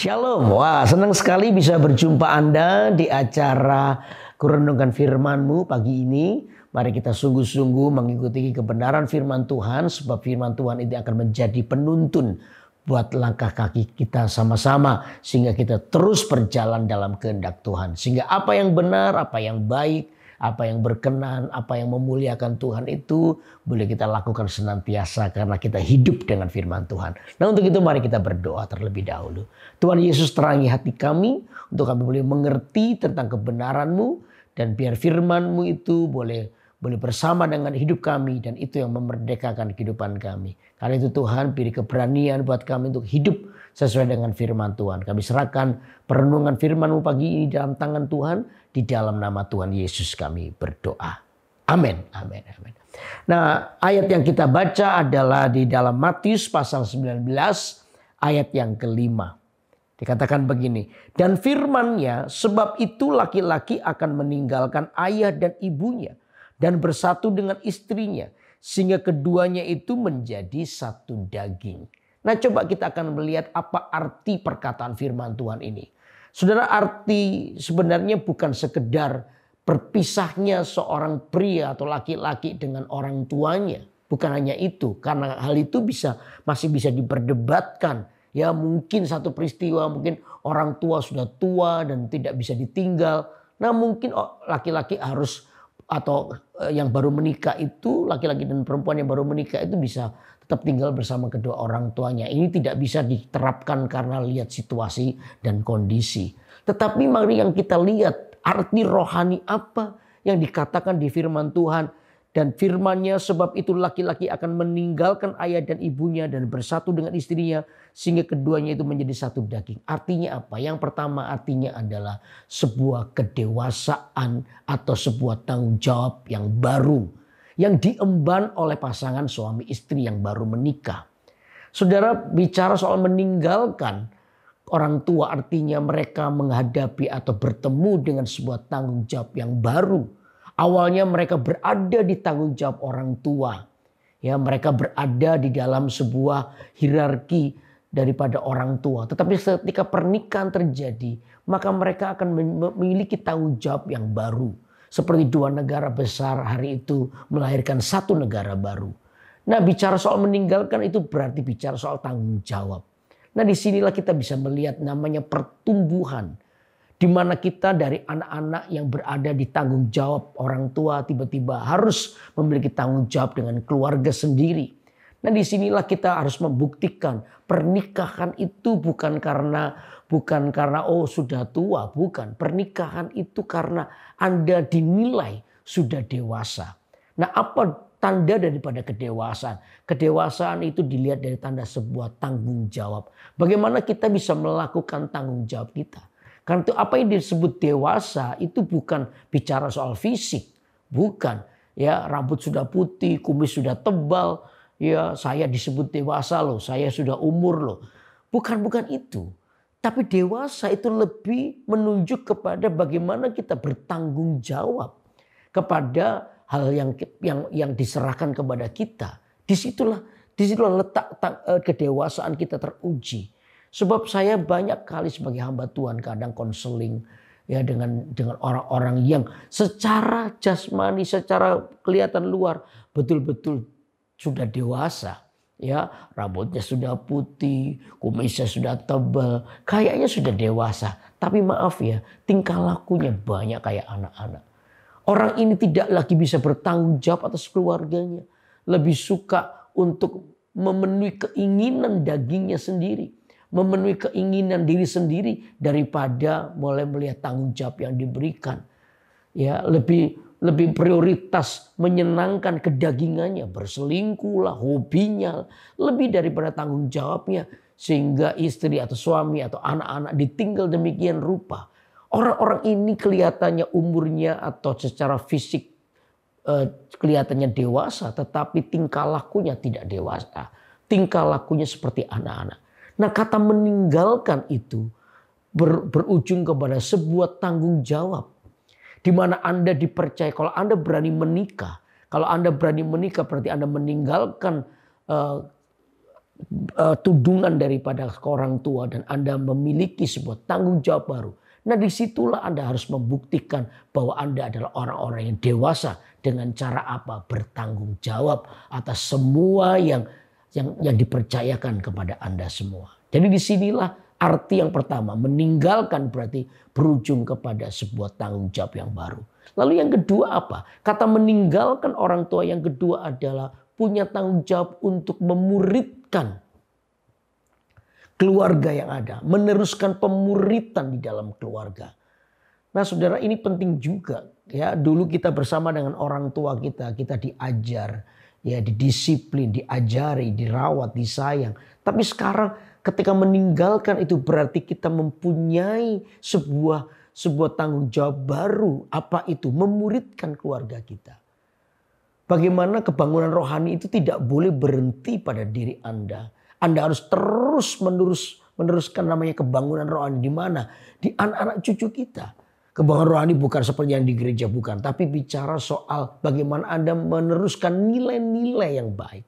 Shalom, wah senang sekali bisa berjumpa Anda di acara Kurenungkan Firman-Mu pagi ini. Mari kita sungguh-sungguh mengikuti kebenaran firman Tuhan, sebab firman Tuhan ini akan menjadi penuntun buat langkah kaki kita sama-sama, sehingga kita terus berjalan dalam kehendak Tuhan. Sehingga apa yang benar, apa yang baik, apa yang berkenan, apa yang memuliakan Tuhan itu boleh kita lakukan senantiasa karena kita hidup dengan firman Tuhan. Nah, untuk itu mari kita berdoa terlebih dahulu. Tuhan Yesus, terangi hati kami untuk kami boleh mengerti tentang kebenaran-Mu, dan biar firman-Mu itu boleh bersama dengan hidup kami, dan itu yang memerdekakan kehidupan kami. Karena itu Tuhan, beri keberanian buat kami untuk hidup sesuai dengan firman Tuhan. Kami serahkan perenungan firman-Mu pagi ini dalam tangan Tuhan. Di dalam nama Tuhan Yesus kami berdoa. Amin. Amin. Amin. Nah, ayat yang kita baca adalah di dalam Matius pasal 19 ayat yang kelima. Dikatakan begini, dan firman-Nya, sebab itu laki-laki akan meninggalkan ayah dan ibunya dan bersatu dengan istrinya, sehingga keduanya itu menjadi satu daging. Nah, coba kita akan melihat apa arti perkataan firman Tuhan ini. Saudara, arti sebenarnya bukan sekedar berpisahnya seorang pria atau laki-laki dengan orang tuanya. Bukan hanya itu, karena hal itu masih bisa diperdebatkan. Ya, mungkin satu peristiwa, mungkin orang tua sudah tua dan tidak bisa ditinggal. Nah, mungkin laki-laki harus, atau yang baru menikah itu, laki-laki dan perempuan yang baru menikah itu bisa tetap tinggal bersama kedua orang tuanya. Ini tidak bisa diterapkan karena lihat situasi dan kondisi. Tetapi mari yang kita lihat arti rohani apa yang dikatakan di firman Tuhan. Dan firman-Nya, sebab itu laki-laki akan meninggalkan ayah dan ibunya dan bersatu dengan istrinya, sehingga keduanya itu menjadi satu daging. Artinya apa? Yang pertama, artinya adalah sebuah kedewasaan atau sebuah tanggung jawab yang baru, yang diemban oleh pasangan suami istri yang baru menikah. Saudara, bicara soal meninggalkan orang tua artinya mereka menghadapi atau bertemu dengan sebuah tanggung jawab yang baru. Awalnya mereka berada di tanggung jawab orang tua. Ya, mereka berada di dalam sebuah hierarki daripada orang tua. Tetapi ketika pernikahan terjadi, maka mereka akan memiliki tanggung jawab yang baru. Seperti dua negara besar hari itu melahirkan satu negara baru. Nah, bicara soal meninggalkan itu berarti bicara soal tanggung jawab. Nah, disinilah kita bisa melihat namanya pertumbuhan. Di mana kita dari anak-anak yang berada di tanggung jawab orang tua tiba-tiba harus memiliki tanggung jawab dengan keluarga sendiri. Nah, disinilah kita harus membuktikan pernikahan itu bukan karena oh sudah tua, bukan. Pernikahan itu karena Anda dinilai sudah dewasa. Nah, apa tanda daripada kedewasaan? Kedewasaan itu dilihat dari tanda sebuah tanggung jawab. Bagaimana kita bisa melakukan tanggung jawab kita? Karena itu apa yang disebut dewasa itu bukan bicara soal fisik. Bukan. Ya, rambut sudah putih, kumis sudah tebal. Ya, saya disebut dewasa loh, saya sudah umur loh. Bukan itu. Tapi dewasa itu lebih menunjuk kepada bagaimana kita bertanggung jawab kepada hal yang diserahkan kepada kita. Disitulah letak kedewasaan kita teruji. Sebab saya banyak kali sebagai hamba Tuhan kadang konseling ya dengan orang-orang yang secara jasmani, secara kelihatan luar betul-betul sudah dewasa. Ya, rambutnya sudah putih, kumisnya sudah tebal, kayaknya sudah dewasa. Tapi maaf ya, tingkah lakunya banyak kayak anak-anak. Orang ini tidak lagi bisa bertanggung jawab atas keluarganya. Lebih suka untuk memenuhi keinginan dagingnya sendiri. Memenuhi keinginan diri sendiri daripada mulai melihat tanggung jawab yang diberikan. Ya, lebih prioritas menyenangkan kedagingannya, berselingkuh lah, hobinya, lebih daripada tanggung jawabnya, sehingga istri atau suami atau anak-anak ditinggal demikian rupa. Orang-orang ini kelihatannya umurnya atau secara fisik kelihatannya dewasa, tetapi tingkah lakunya tidak dewasa. Tingkah lakunya seperti anak-anak. Nah, kata meninggalkan itu berujung kepada sebuah tanggung jawab. Di mana Anda dipercaya, kalau Anda berani menikah. Kalau Anda berani menikah berarti Anda meninggalkan tudungan daripada orang tua dan Anda memiliki sebuah tanggung jawab baru. Nah, disitulah Anda harus membuktikan bahwa Anda adalah orang-orang yang dewasa dengan cara apa? Bertanggung jawab atas semua yang dipercayakan kepada Anda semua. Jadi disinilah arti yang pertama, meninggalkan berarti berujung kepada sebuah tanggung jawab yang baru. Lalu yang kedua apa? Kata meninggalkan orang tua yang kedua adalah punya tanggung jawab untuk memuridkan keluarga yang ada. Meneruskan pemuritan di dalam keluarga. Nah saudara, ini penting juga. Ya, dulu kita bersama dengan orang tua kita diajar, ya didisiplin, diajari, dirawat, disayang. Tapi sekarang ketika meninggalkan itu berarti kita mempunyai sebuah tanggung jawab baru. Apa itu? Memuridkan keluarga kita. Bagaimana kebangunan rohani itu tidak boleh berhenti pada diri Anda. Anda harus terus meneruskan namanya kebangunan rohani. Di mana? Di anak-anak cucu kita. Kebangunan rohani bukan seperti yang di gereja, bukan. Tapi bicara soal bagaimana Anda meneruskan nilai-nilai yang baik.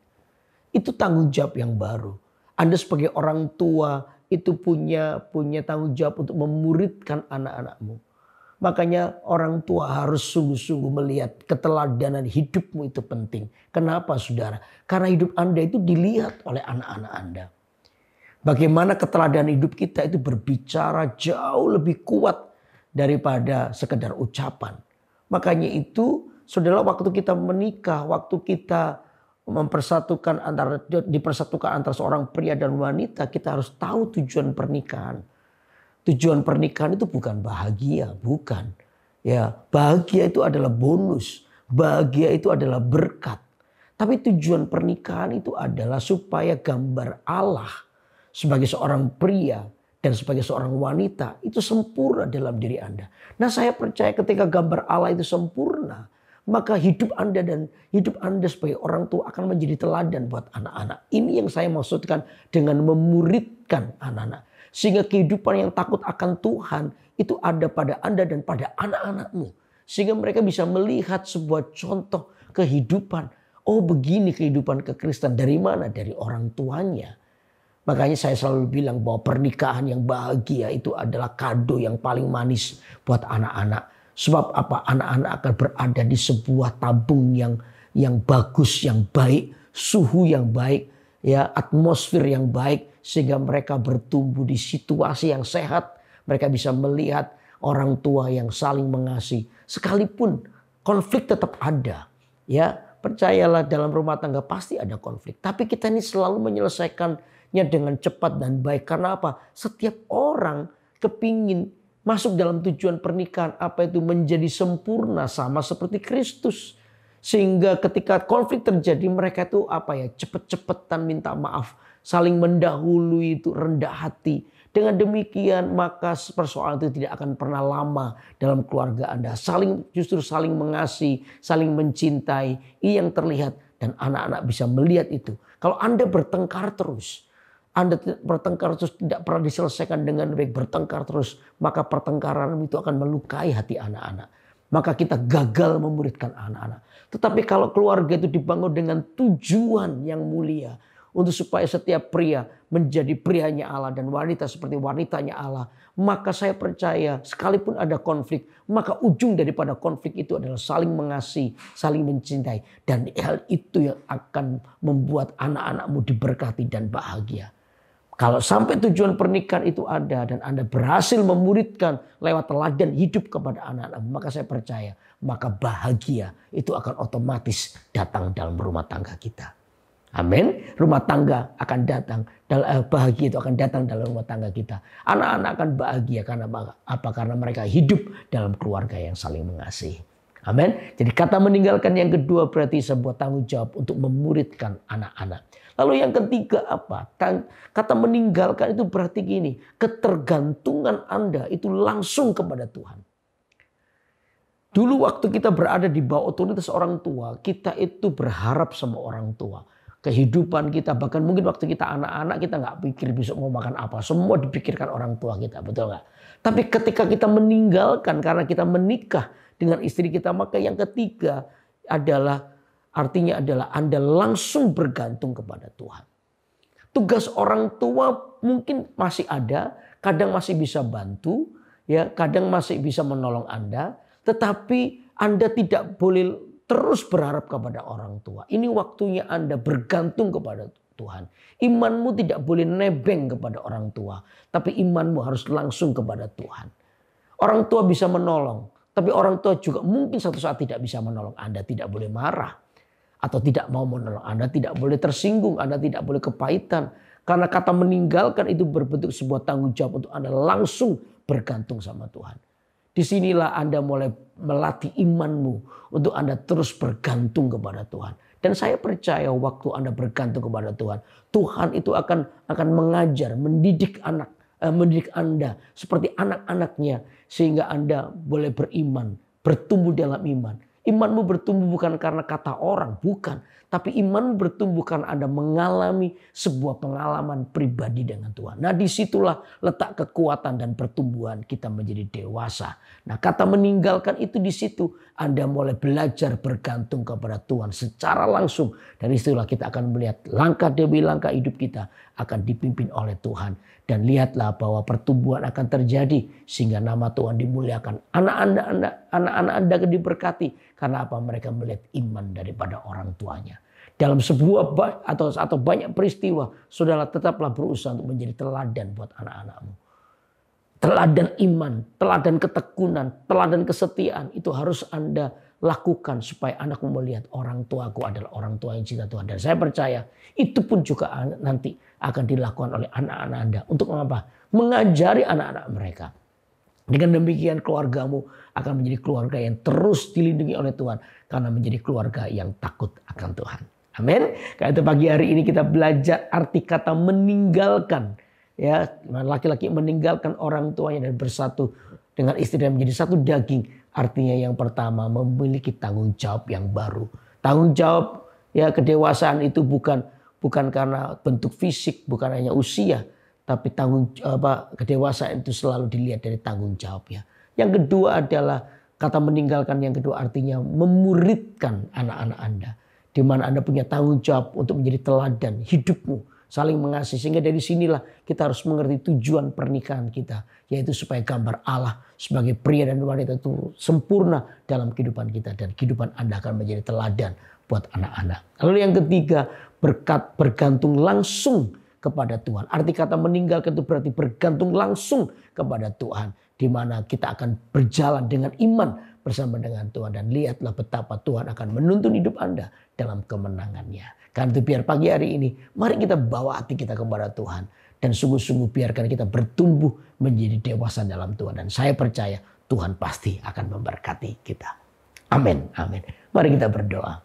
Itu tanggung jawab yang baru. Anda sebagai orang tua itu punya tanggung jawab untuk memuridkan anak-anakmu. Makanya orang tua harus sungguh-sungguh melihat keteladanan hidupmu itu penting. Kenapa saudara? Karena hidup Anda itu dilihat oleh anak-anak Anda. Bagaimana keteladanan hidup kita itu berbicara jauh lebih kuat daripada sekedar ucapan. Makanya itu saudara, waktu kita menikah, waktu kita dipersatukan antara seorang pria dan wanita, kita harus tahu tujuan pernikahan. Tujuan pernikahan itu bukan bahagia, bukan. Ya, bahagia itu adalah bonus, bahagia itu adalah berkat. Tapi tujuan pernikahan itu adalah supaya gambar Allah sebagai seorang pria dan sebagai seorang wanita itu sempurna dalam diri Anda. Nah, saya percaya ketika gambar Allah itu sempurna, maka hidup Anda dan hidup Anda sebagai orang tua akan menjadi teladan buat anak-anak. Ini yang saya maksudkan dengan memuridkan anak-anak. Sehingga kehidupan yang takut akan Tuhan itu ada pada Anda dan pada anak-anakmu. Sehingga mereka bisa melihat sebuah contoh kehidupan. Oh, begini kehidupan kekristenan. Dari mana? Dari orang tuanya. Makanya saya selalu bilang bahwa pernikahan yang bahagia itu adalah kado yang paling manis buat anak-anak. Sebab apa? Anak-anak akan berada di sebuah tabung yang bagus, yang baik, suhu yang baik, ya, atmosfer yang baik, sehingga mereka bertumbuh di situasi yang sehat. Mereka bisa melihat orang tua yang saling mengasihi. Sekalipun konflik tetap ada, ya, percayalah dalam rumah tangga pasti ada konflik. Tapi kita ini selalu menyelesaikannya dengan cepat dan baik. Karena apa? Setiap orang kepingin masuk dalam tujuan pernikahan, apa itu menjadi sempurna sama seperti Kristus. Sehingga ketika konflik terjadi, mereka itu apa ya, cepet-cepetan minta maaf, saling mendahului, itu rendah hati. Dengan demikian maka persoalan itu tidak akan pernah lama dalam keluarga Anda. Justru saling mengasihi, saling mencintai. Ini yang terlihat dan anak-anak bisa melihat itu. Kalau Anda bertengkar terus, tidak pernah diselesaikan dengan baik, bertengkar terus, maka pertengkaran itu akan melukai hati anak-anak. Maka kita gagal memuridkan anak-anak. Tetapi kalau keluarga itu dibangun dengan tujuan yang mulia, untuk supaya setiap pria menjadi prianya Allah dan wanita seperti wanitanya Allah, maka saya percaya sekalipun ada konflik, maka ujung daripada konflik itu adalah saling mengasihi, saling mencintai. Dan hal itu yang akan membuat anak-anakmu diberkati dan bahagia. Kalau sampai tujuan pernikahan itu ada dan Anda berhasil memuridkan lewat teladan hidup kepada anak-anak, maka saya percaya, maka bahagia itu akan otomatis datang dalam rumah tangga kita. Amin. Rumah tangga akan datang, bahagia itu akan datang dalam rumah tangga kita. Anak-anak akan bahagia karena apa? Karena mereka hidup dalam keluarga yang saling mengasihi. Amin. Jadi kata meninggalkan yang kedua berarti sebuah tanggung jawab untuk memuridkan anak-anak. Lalu yang ketiga apa? Kata meninggalkan itu berarti gini, ketergantungan Anda itu langsung kepada Tuhan. Dulu waktu kita berada di bawah otoritas orang tua, kita itu berharap sama orang tua. Kehidupan kita, bahkan mungkin waktu kita anak-anak kita nggak pikir besok mau makan apa. Semua dipikirkan orang tua kita, betul nggak? Tapi ketika kita meninggalkan karena kita menikah dengan istri kita, maka yang ketiga adalah artinya adalah Anda langsung bergantung kepada Tuhan. Tugas orang tua mungkin masih ada, kadang masih bisa bantu, ya, kadang masih bisa menolong Anda, tetapi Anda tidak boleh terus berharap kepada orang tua. Ini waktunya Anda bergantung kepada Tuhan. Imanmu tidak boleh nebeng kepada orang tua, tapi imanmu harus langsung kepada Tuhan. Orang tua bisa menolong, tapi orang tua juga mungkin satu saat tidak bisa menolong Anda. Tidak boleh marah atau tidak mau menolong Anda, tidak boleh tersinggung, Anda tidak boleh kepahitan. Karena kata meninggalkan itu berbentuk sebuah tanggung jawab untuk Anda langsung bergantung sama Tuhan. Disinilah Anda mulai melatih imanmu untuk Anda terus bergantung kepada Tuhan. Dan saya percaya waktu Anda bergantung kepada Tuhan, Tuhan itu akan mengajar, mendidik Anda seperti anak-anaknya, sehingga Anda boleh beriman, bertumbuh dalam iman. Imanmu bertumbuh bukan karena kata orang, bukan. Tapi imanmu bertumbuh karena Anda mengalami sebuah pengalaman pribadi dengan Tuhan. Nah, disitulah letak kekuatan dan pertumbuhan kita menjadi dewasa. Nah, kata meninggalkan itu di situ. Anda mulai belajar bergantung kepada Tuhan secara langsung. Dari situlah kita akan melihat langkah demi langkah hidup kita akan dipimpin oleh Tuhan. Dan lihatlah bahwa pertumbuhan akan terjadi sehingga nama Tuhan dimuliakan. Anak-anak Anda akan diberkati. Karena apa? Mereka melihat iman daripada orang tuanya. Dalam sebuah atau banyak peristiwa, saudara tetaplah berusaha untuk menjadi teladan buat anak-anakmu. Teladan iman, teladan ketekunan, teladan kesetiaan itu harus Anda lakukan supaya anakmu melihat orang tuaku adalah orang tua yang cinta Tuhan. Dan saya percaya itu pun juga nanti akan dilakukan oleh anak-anak Anda. Untuk apa? Mengajari anak-anak mereka. Dengan demikian keluargamu akan menjadi keluarga yang terus dilindungi oleh Tuhan. Karena menjadi keluarga yang takut akan Tuhan. Amin. Karena itu pagi hari ini kita belajar arti kata meninggalkan. Ya, laki-laki meninggalkan orang tuanya dan bersatu dengan istri dan menjadi satu daging. Artinya yang pertama memiliki tanggung jawab yang baru. Tanggung jawab ya kedewasaan itu bukan karena bentuk fisik, bukan hanya usia. Tapi kedewasaan itu selalu dilihat dari tanggung jawabnya. Yang kedua adalah kata meninggalkan yang kedua artinya memuridkan anak-anak Anda. Di mana Anda punya tanggung jawab untuk menjadi teladan hidupmu. Saling mengasihi. Sehingga dari sinilah kita harus mengerti tujuan pernikahan kita. Yaitu supaya gambar Allah sebagai pria dan wanita itu sempurna dalam kehidupan kita. Dan kehidupan Anda akan menjadi teladan buat anak-anak. Lalu yang ketiga bergantung langsung kepada Tuhan. Arti kata meninggalkan itu berarti bergantung langsung kepada Tuhan. Di mana kita akan berjalan dengan iman bersama dengan Tuhan. Dan lihatlah betapa Tuhan akan menuntun hidup Anda dalam kemenangannya. Karena itu biar pagi hari ini, mari kita bawa hati kita kepada Tuhan. Dan sungguh-sungguh biarkan kita bertumbuh menjadi dewasa dalam Tuhan. Dan saya percaya Tuhan pasti akan memberkati kita. Amin. Amin. Mari kita berdoa.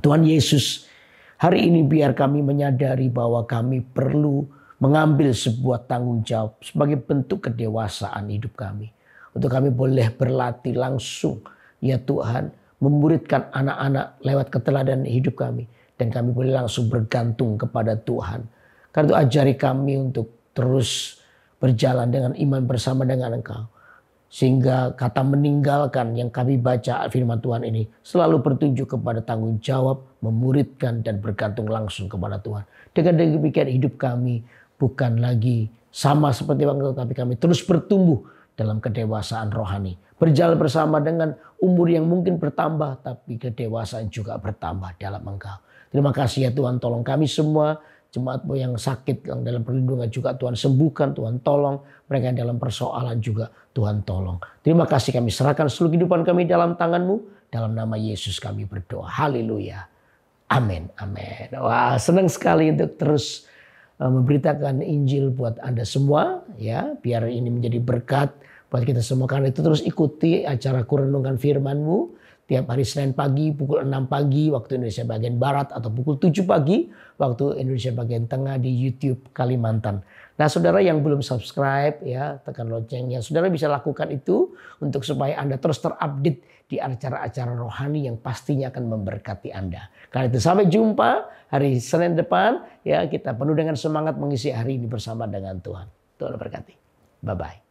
Tuhan Yesus, hari ini biar kami menyadari bahwa kami perlu mengambil sebuah tanggung jawab sebagai bentuk kedewasaan hidup kami. Untuk kami boleh berlatih langsung, ya Tuhan, memuridkan anak-anak lewat keteladanan hidup kami. Dan kami boleh langsung bergantung kepada Tuhan. Karena itu ajari kami untuk terus berjalan dengan iman bersama dengan Engkau. Sehingga kata meninggalkan yang kami baca firman Tuhan ini selalu bertunjuk kepada tanggung jawab, memuridkan dan bergantung langsung kepada Tuhan. Dengan demikian hidup kami bukan lagi sama seperti bangsa, tapi kami terus bertumbuh dalam kedewasaan rohani. Berjalan bersama dengan umur yang mungkin bertambah, tapi kedewasaan juga bertambah dalam Engkau. Terima kasih ya Tuhan, tolong kami semua. Jemaatmu yang sakit, yang dalam perlindungan juga Tuhan sembuhkan, Tuhan tolong. Mereka yang dalam persoalan juga Tuhan tolong. Terima kasih, kami serahkan seluruh kehidupan kami dalam tangan-Mu. Dalam nama Yesus kami berdoa. Haleluya. Amin. Amin. Wah, senang sekali untuk terus memberitakan Injil buat Anda semua. Ya, biar ini menjadi berkat buat kita semua. Karena itu terus ikuti acara Kurenungan Firman-Mu. Tiap hari Senin pagi pukul 6 pagi waktu Indonesia bagian Barat atau pukul 7 pagi waktu Indonesia bagian Tengah di YouTube Kalimantan. Nah, saudara yang belum subscribe ya, tekan loncengnya. Saudara bisa lakukan itu untuk supaya Anda terus terupdate di acara-acara rohani yang pastinya akan memberkati Anda. Karena itu sampai jumpa hari Senin depan ya, kita penuh dengan semangat mengisi hari ini bersama dengan Tuhan. Tuhan berkati. Bye bye.